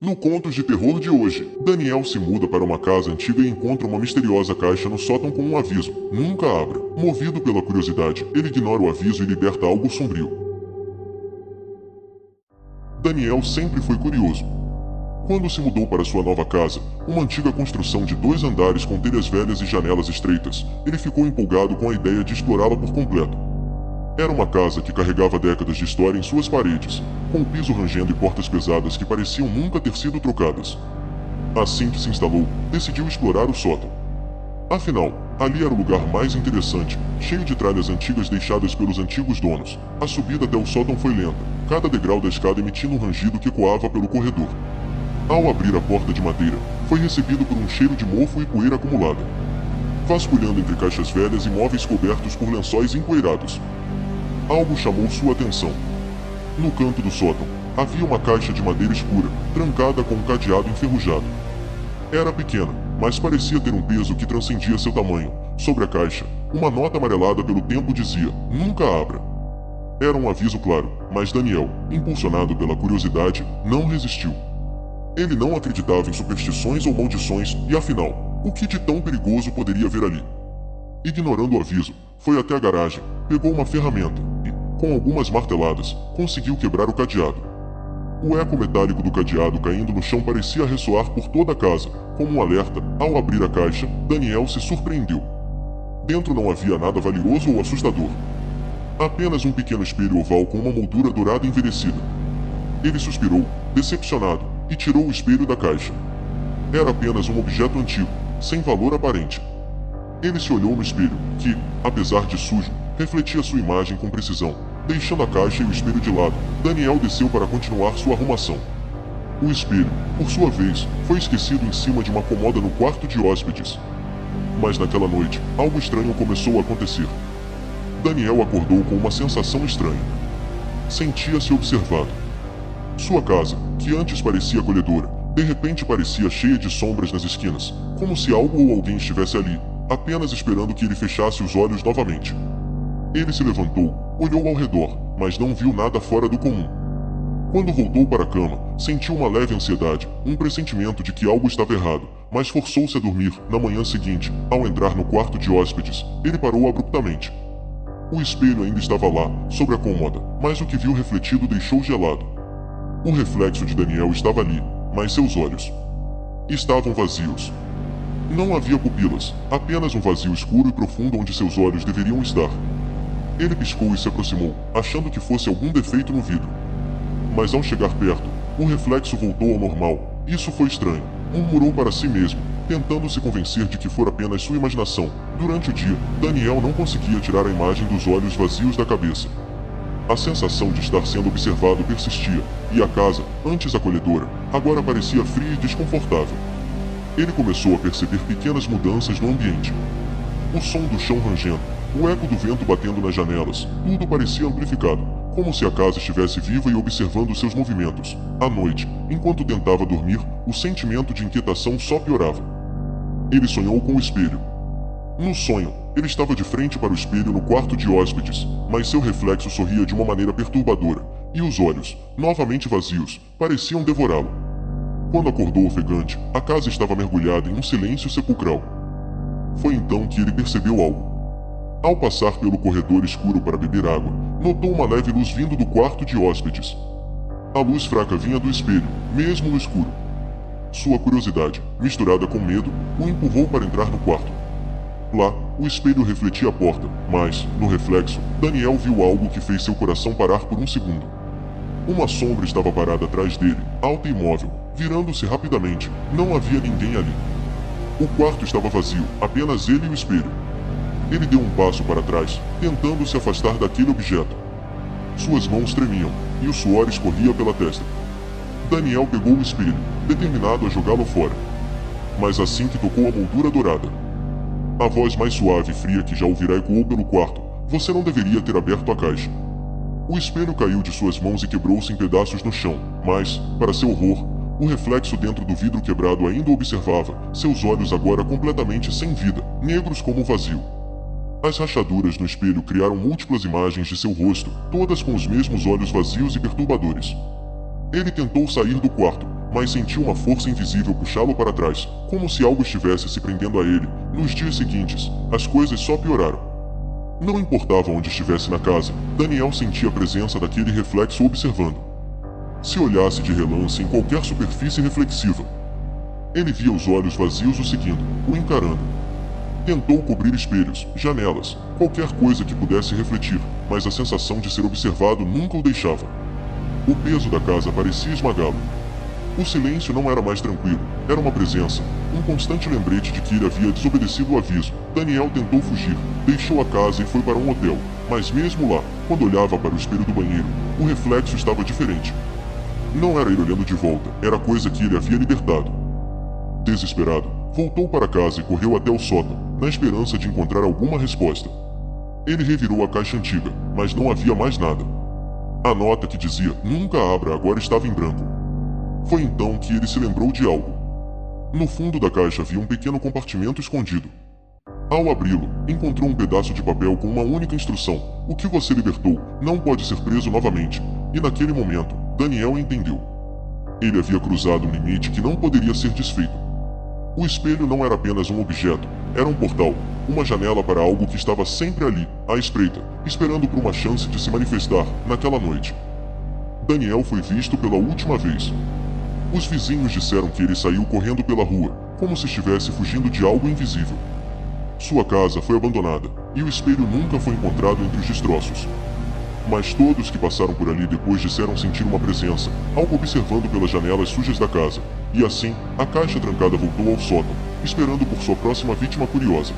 No Contos de Terror de hoje, Daniel se muda para uma casa antiga e encontra uma misteriosa caixa no sótão com um aviso: nunca abra. Movido pela curiosidade, ele ignora o aviso e liberta algo sombrio. Daniel sempre foi curioso. Quando se mudou para sua nova casa, uma antiga construção de 2 andares com telhas velhas e janelas estreitas, ele ficou empolgado com a ideia de explorá-la por completo. Era uma casa que carregava décadas de história em suas paredes, com o piso rangendo e portas pesadas que pareciam nunca ter sido trocadas. Assim que se instalou, decidiu explorar o sótão. Afinal, ali era o lugar mais interessante, cheio de tralhas antigas deixadas pelos antigos donos. A subida até o sótão foi lenta, cada degrau da escada emitindo um rangido que ecoava pelo corredor. Ao abrir a porta de madeira, foi recebido por um cheiro de mofo e poeira acumulada. Vasculhando entre caixas velhas e móveis cobertos por lençóis empoeirados, algo chamou sua atenção. No canto do sótão, havia uma caixa de madeira escura, trancada com um cadeado enferrujado. Era pequena, mas parecia ter um peso que transcendia seu tamanho. Sobre a caixa, uma nota amarelada pelo tempo dizia: nunca abra. Era um aviso claro, mas Daniel, impulsionado pela curiosidade, não resistiu. Ele não acreditava em superstições ou maldições, e afinal, o que de tão perigoso poderia haver ali? Ignorando o aviso, foi até a garagem, pegou uma ferramenta e, com algumas marteladas, conseguiu quebrar o cadeado. O eco metálico do cadeado caindo no chão parecia ressoar por toda a casa. Como um alerta, ao abrir a caixa, Daniel se surpreendeu. Dentro não havia nada valioso ou assustador. Apenas um pequeno espelho oval com uma moldura dourada envelhecida. Ele suspirou, decepcionado, e tirou o espelho da caixa. Era apenas um objeto antigo, sem valor aparente. Ele se olhou no espelho, que, apesar de sujo, refletia sua imagem com precisão. Deixando a caixa e o espelho de lado, Daniel desceu para continuar sua arrumação. O espelho, por sua vez, foi esquecido em cima de uma comoda no quarto de hóspedes. Mas naquela noite, algo estranho começou a acontecer. Daniel acordou com uma sensação estranha. Sentia-se observado. Sua casa, que antes parecia acolhedora, de repente parecia cheia de sombras nas esquinas, como se algo ou alguém estivesse ali, apenas esperando que ele fechasse os olhos novamente. Ele se levantou, olhou ao redor, mas não viu nada fora do comum. Quando voltou para a cama, sentiu uma leve ansiedade, um pressentimento de que algo estava errado, mas forçou-se a dormir. Na manhã seguinte, ao entrar no quarto de hóspedes, ele parou abruptamente. O espelho ainda estava lá, sobre a cômoda, mas o que viu refletido deixou gelado. O reflexo de Daniel estava ali, mas seus olhos estavam vazios. Não havia pupilas, apenas um vazio escuro e profundo onde seus olhos deveriam estar. Ele piscou e se aproximou, achando que fosse algum defeito no vidro. Mas ao chegar perto, o reflexo voltou ao normal. Isso foi estranho, murmurou para si mesmo, tentando se convencer de que fora apenas sua imaginação. Durante o dia, Daniel não conseguia tirar a imagem dos olhos vazios da cabeça. A sensação de estar sendo observado persistia, e a casa, antes acolhedora, agora parecia fria e desconfortável. Ele começou a perceber pequenas mudanças no ambiente. O som do chão rangendo, o eco do vento batendo nas janelas, tudo parecia amplificado, como se a casa estivesse viva e observando seus movimentos. À noite, enquanto tentava dormir, o sentimento de inquietação só piorava. Ele sonhou com o espelho. No sonho, ele estava de frente para o espelho no quarto de hóspedes, mas seu reflexo sorria de uma maneira perturbadora, e os olhos, novamente vazios, pareciam devorá-lo. Quando acordou ofegante, a casa estava mergulhada em um silêncio sepulcral. Foi então que ele percebeu algo. Ao passar pelo corredor escuro para beber água, notou uma leve luz vindo do quarto de hóspedes. A luz fraca vinha do espelho, mesmo no escuro. Sua curiosidade, misturada com medo, o empurrou para entrar no quarto. Lá, o espelho refletia a porta, mas, no reflexo, Daniel viu algo que fez seu coração parar por um segundo. Uma sombra estava parada atrás dele, alta e imóvel, virando-se rapidamente. Não havia ninguém ali. O quarto estava vazio, apenas ele e o espelho. Ele deu um passo para trás, tentando se afastar daquele objeto. Suas mãos tremiam, e o suor escorria pela testa. Daniel pegou o espelho, determinado a jogá-lo fora. Mas assim que tocou a moldura dourada, a voz mais suave e fria que já ouvirá ecoou pelo quarto: você não deveria ter aberto a caixa. O espelho caiu de suas mãos e quebrou-se em pedaços no chão, mas, para seu horror, o reflexo dentro do vidro quebrado ainda o observava, seus olhos agora completamente sem vida, negros como o vazio. As rachaduras no espelho criaram múltiplas imagens de seu rosto, todas com os mesmos olhos vazios e perturbadores. Ele tentou sair do quarto, mas sentiu uma força invisível puxá-lo para trás, como se algo estivesse se prendendo a ele. Nos dias seguintes, as coisas só pioraram. Não importava onde estivesse na casa, Daniel sentia a presença daquele reflexo observando. Se olhasse de relance em qualquer superfície reflexiva, ele via os olhos vazios o seguindo, o encarando. Tentou cobrir espelhos, janelas, qualquer coisa que pudesse refletir, mas a sensação de ser observado nunca o deixava. O peso da casa parecia esmagá-lo. O silêncio não era mais tranquilo, era uma presença, um constante lembrete de que ele havia desobedecido o aviso. Daniel tentou fugir, deixou a casa e foi para um hotel, mas mesmo lá, quando olhava para o espelho do banheiro, o reflexo estava diferente. Não era ele olhando de volta, era a coisa que ele havia libertado. Desesperado, voltou para casa e correu até o sótão, na esperança de encontrar alguma resposta. Ele revirou a caixa antiga, mas não havia mais nada. A nota que dizia "Nunca abra" agora estava em branco. Foi então que ele se lembrou de algo. No fundo da caixa havia um pequeno compartimento escondido. Ao abri-lo, encontrou um pedaço de papel com uma única instrução: o que você libertou não pode ser preso novamente. E naquele momento, Daniel entendeu. Ele havia cruzado um limite que não poderia ser desfeito. O espelho não era apenas um objeto, era um portal, uma janela para algo que estava sempre ali, à espreita, esperando por uma chance de se manifestar naquela noite. Daniel foi visto pela última vez. Os vizinhos disseram que ele saiu correndo pela rua, como se estivesse fugindo de algo invisível. Sua casa foi abandonada, e o espelho nunca foi encontrado entre os destroços. Mas todos que passaram por ali depois disseram sentir uma presença, algo observando pelas janelas sujas da casa. E assim, a caixa trancada voltou ao sótão, esperando por sua próxima vítima curiosa.